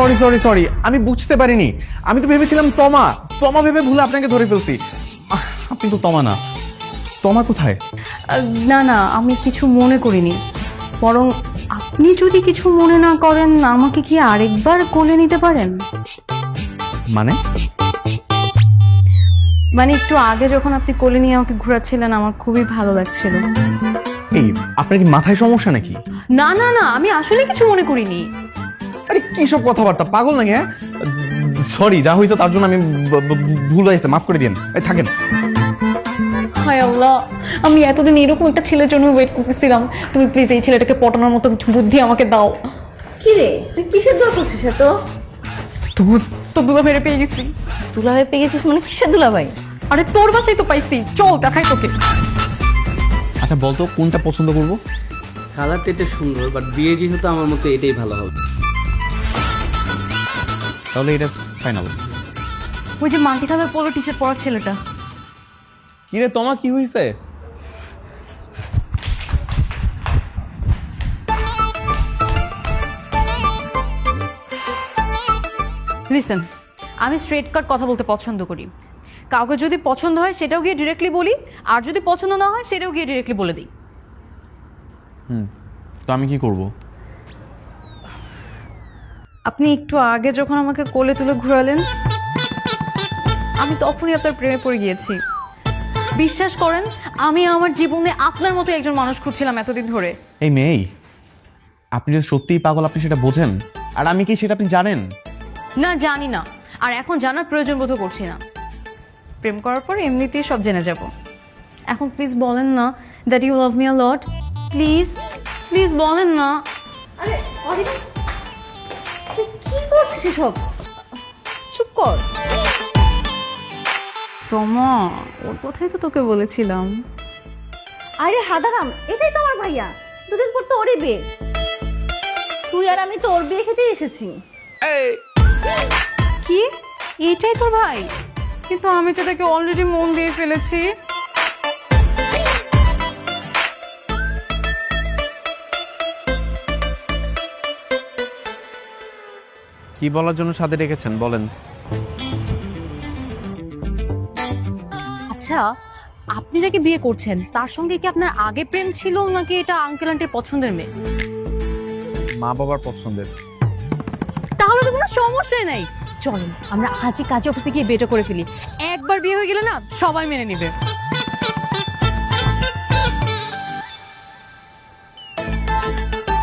Sorry sorry sorry, আমি বুঝতে পারিনি। আমি তো ভেবেছিলাম তমা, তমা ভেবে ভুলে আপনাকে ধরে ফেলছি। আপনি তো তমা না। তমা কোথায়? না না, আমি কিছু মনে করিনি। বরং আপনি যদি কিছু মনে না করেন, আমাকে কি আরেকবার কোলে নিতে পারেন? মানে? মানে একটু আগে যখন আপনি কোলে নিয়ে আমাকে ঘোরাচ্ছিলেন, আমার খুবই ভালো লাগছিল। এই, আপনার কি মাথায় সমস্যা নাকি? না না না, আমি আসলে কিছু মনে করিনি। আরে কি সব কথাবার্তা, পাগল নাকি? হ্যাঁ, সরি, যা হয়েছে তার জন্য আমি ভুল হয়েছে, মাফ করে দিন। থাকেন। হায় আল্লাহ, আমি এতদিন এরকম একটা ছেলের জন্য ওয়েট করতেছিলাম। তুমি প্লিজ এই ছেলেটাকে পটানোর মতো কিছু বুদ্ধি আমাকে দাও। কি রে, তুই কিসের দোয়া করছিস এত? তো দুলা মেরে পেয়ে গেছি। দুলাভাই পেয়ে গেছিস মানে কিসের দুলাভাই? আরে তোর বাসায় তো পাইছি, চল দেখাই তোকে। আচ্ছা বলতো কোনটা পছন্দ করব? কালারটা এটা সুন্দর, বাট বিয়ে যেহেতু আমার মতো এটাই ভালো হবে। তাহলে এটা ফাইনাল। ওই যে মাটি কালার পোলো টি শার্ট পরা ছেলেটা। কি রে তোমার কি হয়েছে? লিসেন, আমি স্ট্রেট কাট কথা বলতে পছন্দ করি। কাউকে যদি পছন্দ হয় সেটাও গিয়ে ডিরেক্টলি বলি, আর যদি পছন্দ না হয় সেটাও গিয়ে ডিরেক্টলি বলে দিই। তো আমি কি করব? আপনি একটু আগে যখন আমাকে কোলে তুলে ঘোরালেন, আমি তখনই আপনার প্রেমে পড়ে গিয়েছি। বিশ্বাস করেন, আমি আমার জীবনে আপনার মতো একজন মানুষ খুঁজছিলাম এতদিন ধরে। এই মেয়ে, আপনি যদি সত্যিই পাগল আপনি সেটা বোঝেন, আর আমি কি সেটা আপনি জানেন? না, জানি না, আর এখন জানার প্রয়োজন বোধ করছি না। প্রেম করার পর এমনিতেই সব জেনে যাব। এখন প্লিজ বলেন না that you love me a lot. Please please বলেন না। আরে অরিক, তুই কি করছিস এসব? চুপ কর। তোমা, ওর কথাই তো তোকে বলেছিলাম। আরে হাদারাম, এটাই তো আমার ভাইয়া। দুদিন পর তো ওরই বিয়ে। তুই আর আমি তো ওর বিয়ে খেতে এসেছি। কি, এটাই তোর ভাই? কিন্তু আমি তো তাকে অলরেডি মন দিয়ে ফেলেছি। কি বলার জন্য সাথে ডেকেছেন বলেন। আচ্ছা, আপনি যাকে বিয়ে করছেন তার সঙ্গে কি আপনার আগে প্রেম ছিল, নাকি এটা আঙ্কেল আন্টির পছন্দের মেয়ে? মা বাবার পছন্দের। তাহলে তো কোনো সমস্যাই নাই। চলুন আমরা আজই কাজে অফিসে গিয়ে বিয়েটা করে ফেলি। একবার বিয়ে হয়ে গেলে না, সবাই মেনে নেবে।